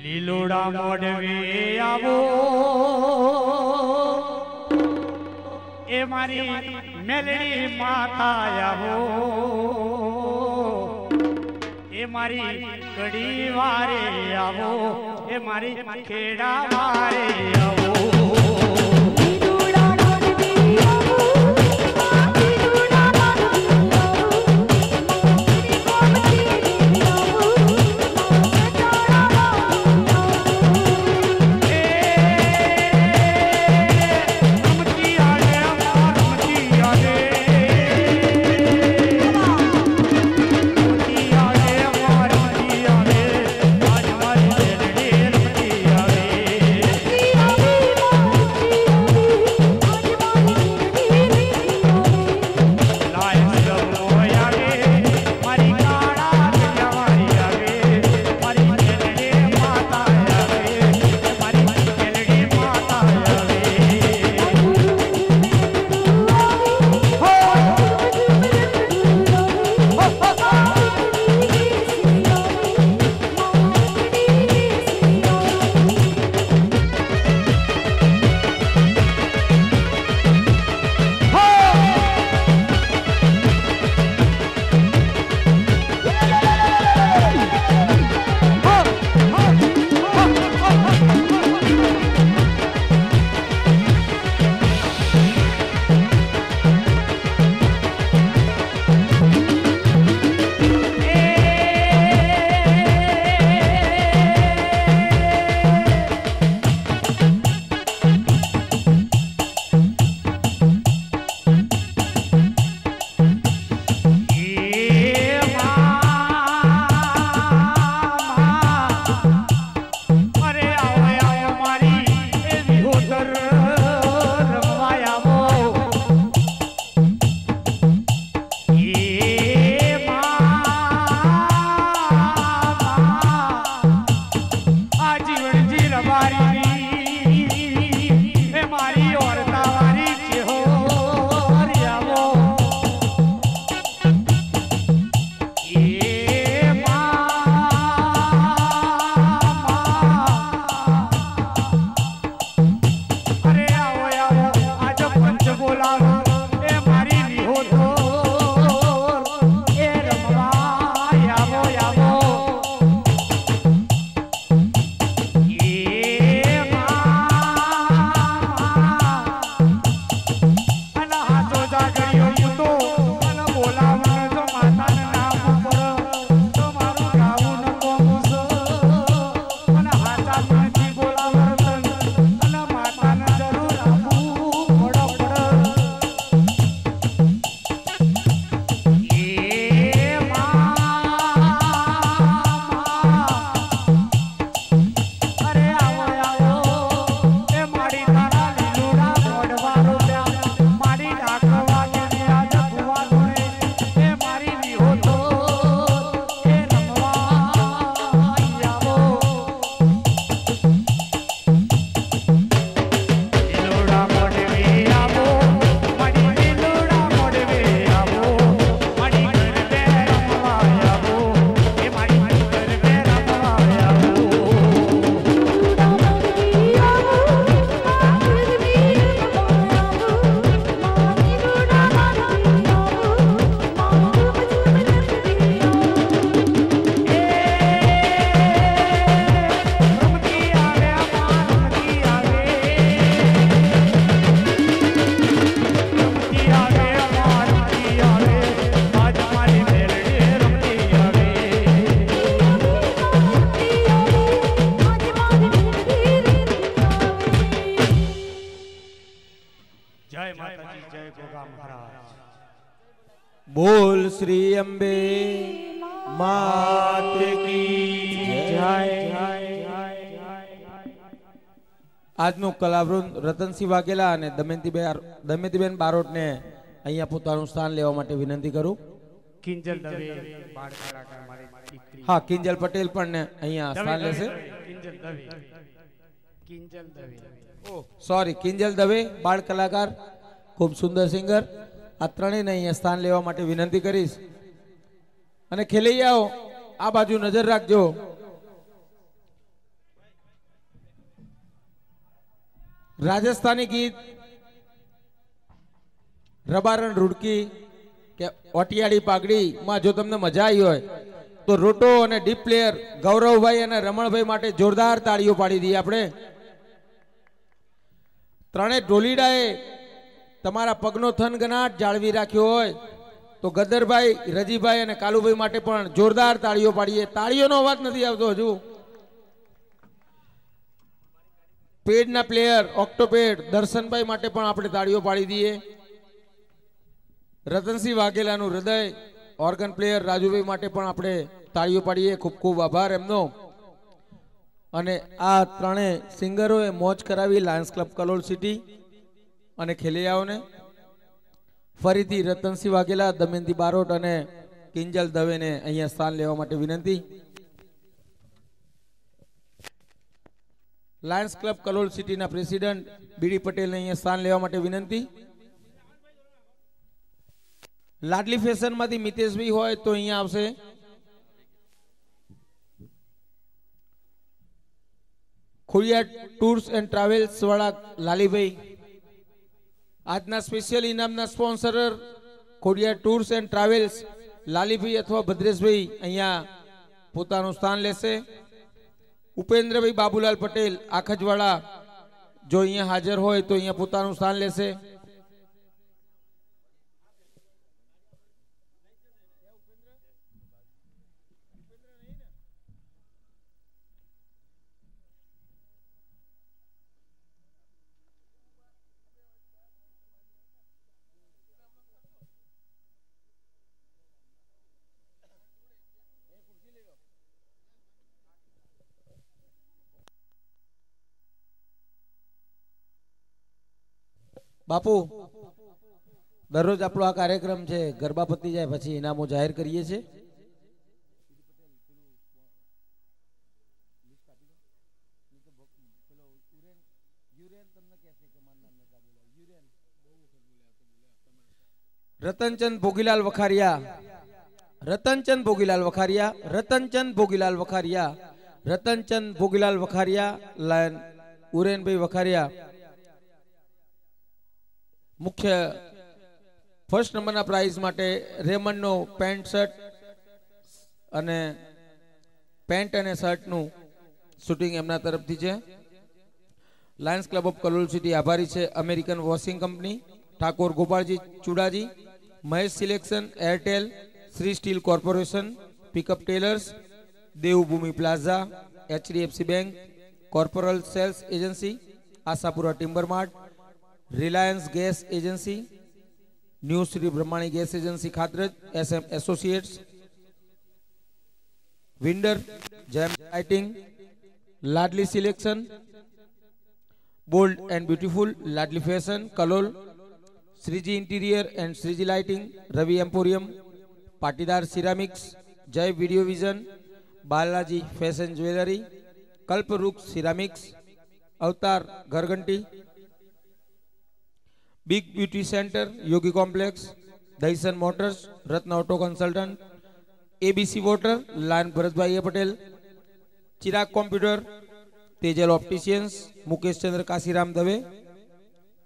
લીલોડા મોઢવે આવો એ મારી મેલડી માતા આવો એ મારી કડી વારે આવો એ મારી ખેડા વારે આવો बोल श्री अंबे मात की जय। આજનું કલાવૃંદ રતનસિંહ વાઘેલા અને દમયંતીબેન બારોટ ને અહીંયા પોતાનું સ્થાન લેવા માટે વિનંતી કરું। કિંજલ દવે બાળ કલાકાર મારી દીકરી, હા કિંજલ પટેલ પણ અહીંયા સ્થાન લેશે। કિંજલ દવે ઓ સોરી કિંજલ દવે બાળ કલાકાર, ખૂબ સુંદર સિંગર આ ત્રણેયને અહીંયા સ્થાન લેવા માટે વિનંતી કરીશ. અને ખેલૈયાઓ આ બાજુ નજર રાખજો. રાજસ્થાની ગીત રબારણ રૂડકી કે ઓટિયાળી પાઘડી માં જો તમને મજા આવી હોય તો રોટો અને ડીપ પ્લેયર ગૌરવભાઈ અને રમણભાઈ માટે જોરદાર તાળીઓ પાડી દઈએ આપણે. ત્રણે ઢોલીડાએ તમારા પગનો થનગનાટ જાળવી રાખ્યો હોય તો ગદરભાઈ, રજીભાઈ અને કાલુભાઈ માટે પણ જોરદાર તાળીઓ પાડીએ. તાળીઓનો અવાજ નથી આવતો હજુ. પેડના પ્લેયર ઓક્ટોપેડ દર્શનભાઈ માટે પણ આપણે તાળીઓ પાડી દઈએ. રતનસિંહ વાઘેલાનું હૃદય ઓર્ગન પ્લેયર રાજુભાઈ માટે પણ આપણે તાળીઓ પાડીએ. ખૂબ ખૂબ આભાર એમનો. અને આ ત્રણે સિંગરોએ મોજ કરાવી લાયન્સ ક્લબ કલોલ સિટી અને ખેલૈયાઓને. ફરીથી રતનસિંહ વાઘેલા, દમયંતી બારોટ અને કિંજલ દવેને અહીંયા સ્થાન લેવા માટે વિનંતી. લાયન્સ ક્લબ કલોલ સિટીના પ્રેસિડેન્ટ બીડી પટેલને અહીંયા સ્થાન લેવા માટે વિનંતી. લાડલી ફેશનમાંથી મિતેશભાઈ હોય તો અહીંયા આવશે. ખોડિયાર ટૂર્સ એન્ડ ટ્રાવેલ્સ વાળા લાલીભાઈ, આજના સ્પેશિયલ ઇનામના sponsor Khodiyar tours and travels Lalibhai અથવા ભદ્રેશભાઈ અહીંયા પોતાનું સ્થાન લેશે. ઉપેન્દ્રભાઈ બાબુલાલ પટેલ આખજવાડા જો અહીંયા હાજર હોય તો અહીંયા પોતાનું સ્થાન લેશે. બાપુ, દરરોજ આપણો આ કાર્યક્રમ છે, ગરબા પતી જાય પછી ઇનામો જાહેર કરીએ છીએ. રતનચંદ ભોગીલાલ વખારિયા, રતનચંદ ભોગીલાલ વખારિયા, રતનચંદ ભોગીલાલ વખારિયા, રતનચંદ ભોગીલાલ વખારિયા, લાયન ઉરેનભાઈ વખારિયા મુખ્ય ફર્સ્ટ નંબરના પ્રાઇઝ માટે રેમન્ડનો પેન્ટ શર્ટ અને પેન્ટ અને શર્ટનું શૂટિંગ એમના તરફથી છે. Lions club of Kalol city આભારી છે. American washing company, Thakor Gopalji Chudaji, Mahesh selection, Airtel, Shri steel corporation, pickup tailors, Devbhumi plaza, HDFC bank, corporal sales agency, Ashapura timber mart, Reliance gas agency, new Shri Brahmani gas agency Khatraj, SM associates, winder, gem lighting, Ladli selection, bold and beautiful, Ladli fashion Kalol, Shreeji interior and Shreeji lighting, Ravi emporium, Patidar ceramics, Jay video vision, Balaji fashion jewellery, Kalpavriksh ceramics, Avatar ઘરઘંટી, big beauty centre, Yogi complex, Dahisan motors, Ratna auto consultant, ABC water, lion Bharatbhai Patel, Chirag computer, Tejal opticians, Mukesh Chandra Kashiram Dave,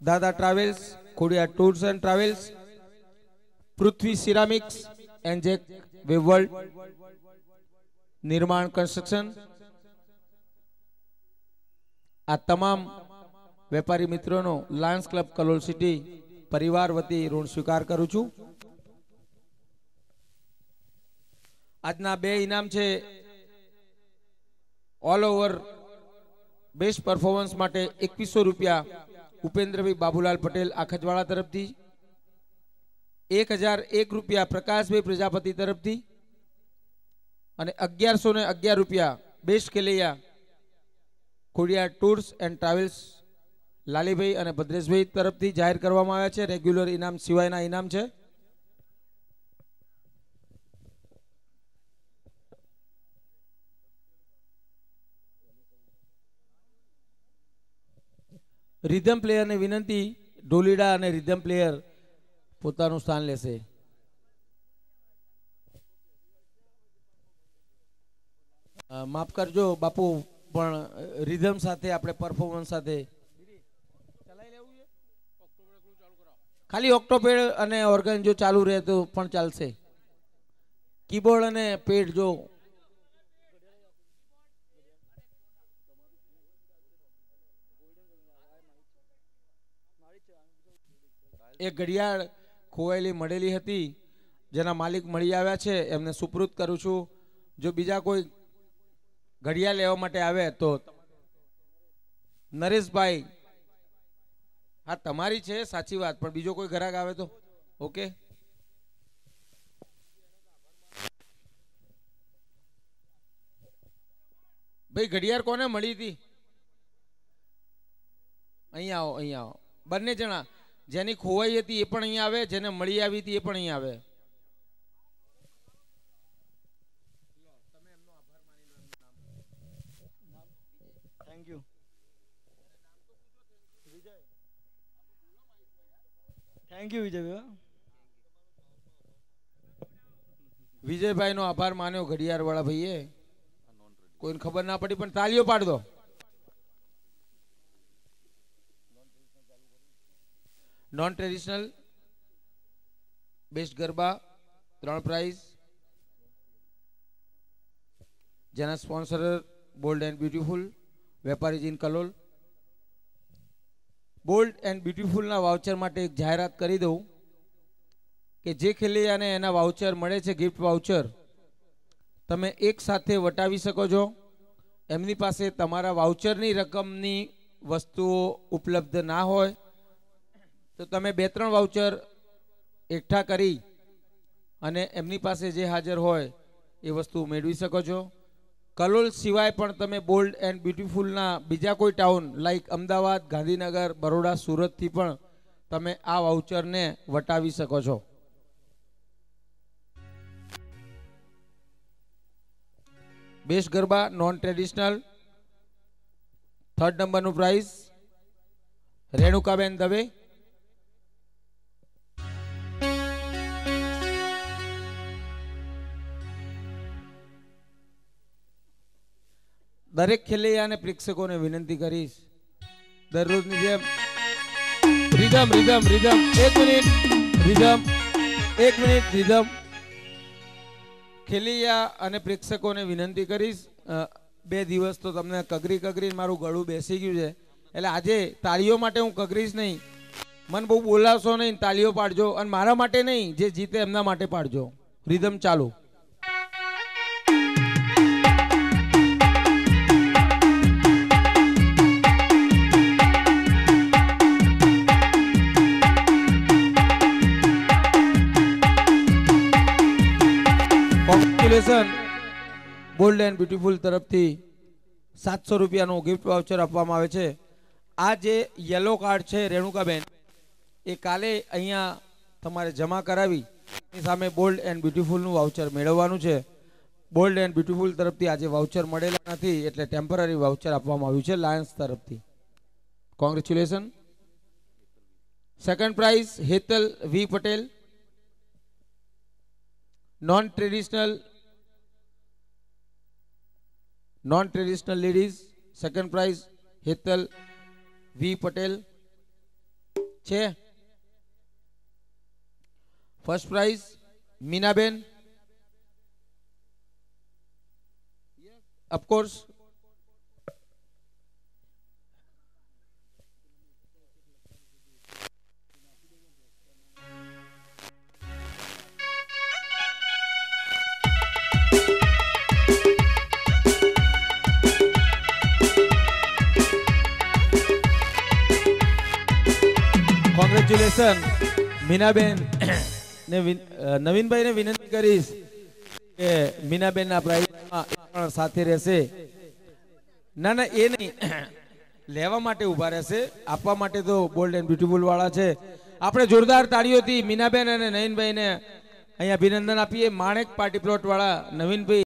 Dada travels, Khodiyar tours and travels, Prithvi ceramics, એન્જેક wave world, Nirman construction. આ તમામ વેપારી મિત્રોનો Lions club Kalol city પરિવાર વતી ઋણ સ્વીકાર કરું છું. આજના બે ઇનામ છે ઓલ ઓવર બેસ્ટ પરફોર્મન્સ માટે 2100 રૂપિયા ઉપેન્દ્રભાઈ બાબુલાલ પટેલ આખજવાડા તરફથી, 1001 રૂપિયા પ્રકાશભાઈ પ્રજાપતિ તરફથી અને 1111 રૂપિયા બેસ્ટ ખેલૈયા Khodiyar tours and travels Lalibhai અને ભદ્રેશભાઈ તરફથી જાહેર કરવામાં આવ્યા છે. રેગ્યુલર ઇનામ સિવાયના ઇનામ છે. રિધમ પ્લેયરને વિનંતી, ઢોલીડા અને રિધમ પ્લેયર પોતાનું સ્થાન લેશે. માફ કરજો બાપુ, પણ રિધમ સાથે આપણે પરફોર્મન્સ સાથે ખાલી ઓક્ટોપેડ અને ઓર્ગન જો ચાલુ રહે તો પણ ચાલશે. કીબોર્ડ અને પેડ જો એક ઘડિયાળ ખોવાયેલી મળેલી હતી, જેના માલિક મળી આવ્યા છે, એમને સુપૃત કરું છું. જો બીજા કોઈ ઘડિયાળ લેવા માટે આવે તો નરેશભાઈ, હા તમારી છે સાચી વાત, પણ બીજો કોઈ ગ્રાહક આવે તો ઓકે. ભાઈ ઘડિયાળ કોને મળી હતી? અહીંયા આવો, અહીંયા આવો. બંને જણા, જેની ખોવાઈ હતી એ પણ અહીંયા આવે, જેને મળી આવી હતી એ પણ અહીંયા આવે. Thank you. Thank you Vijaybhai. Vijaybhai નો આભાર માન્યો ઘડિયાળ વાળા ભાઈએ. કોઈને ખબર ના પડી પણ તાલીઓ પાડ દો. Non traditional best garba 3 prize, જેના સ્પોન્સર બોલ્ડ એન્ડ બ્યુટીફુલ, વેપારી જીન કલોલ. બોલ્ડ એન્ડ બ્યુટીફુલના વાઉચર માટે એક જાહેરાત કરી દઉં કે જે ખેલૈયાને એના વાઉચર મળે છે, ગિફ્ટ વાઉચર, તમે એક સાથે વટાવી શકો છો. એમની પાસે તમારા વાઉચરની રકમની વસ્તુઓ ઉપલબ્ધ ના હોય તો તમે 2-3 વાઉચર એકઠા કરી અને એમની પાસે જે હાજર હોય એ વસ્તુ મેળવી શકો છો. કલોલ સિવાય પણ તમે બોલ્ડ એન્ડ બ્યુટીફુલના બીજા કોઈ ટાઉન લાઈક અમદાવાદ, ગાંધીનગર, બરોડા, સુરતથી પણ તમે આ વાઉચરને વટાવી શકો છો. Best garba non traditional 3rd નંબરનું પ્રાઇઝ રેણુકાબેન દવે. દરેક ખેલૈયા અને પ્રેક્ષકોને વિનંતી કરીશ, દરરોજની જેમ rhythm rhythm rhythm 1 minute rhythm 1 minute rhythm. ખેલૈયા અને પ્રેક્ષકોને વિનંતી કરીશ, 2 દિવસ તો તમને કગરી મારું ગળું બેસી ગયું છે, એટલે આજે તાળીઓ માટે હું કગરીશ નહીં. મને બહુ બોલાવશો નહીં, તાળીઓ પાડજો. અને મારા માટે નહીં, જે જીતે એમના માટે પાડજો. રિધમ ચાલુ. કોંગ્રેચ્યુલેશન. બોલ્ડ એન્ડ બ્યુટીફુલ તરફથી 700 રૂપિયાનું ગિફ્ટ વાઉચર આપવામાં આવે છે. આ જે યલો કાર્ડ છે રેણુકાબેન, એ કાલે અહીંયા તમારે જમા કરાવી એની સામે બોલ્ડ એન્ડ બ્યુટીફુલનું વાઉચર મેળવવાનું છે. બોલ્ડ એન્ડ બ્યુટીફુલ તરફથી આજે વાઉચર મળેલા નથી, એટલે ટેમ્પરરી વાઉચર આપવામાં આવ્યું છે લાયન્સ તરફથી. Congratulation. Second prize Hetal V Patel, non traditional ladies. Second prize Hetal V Patel છે. First prize Minaben, of course. Congratulation Minaben ને નવીનભાઈને વિનંતી કરીશ કે મીનાબેનના પ્રાઇઝમાં પણ સાથે રહેશે. ના એ નહીં, લેવા માટે ઊભા રહેશે, આપવા માટે તો બોલ્ડ એન્ડ બ્યુટીફુલ વાળા છે. આપણે જોરદાર તાળીઓથી મીનાબેન અને નવીનભાઈને અહીંયા અભિનંદન આપીએ. માણેક પાર્ટી પ્લોટ વાળા નવીનભાઈ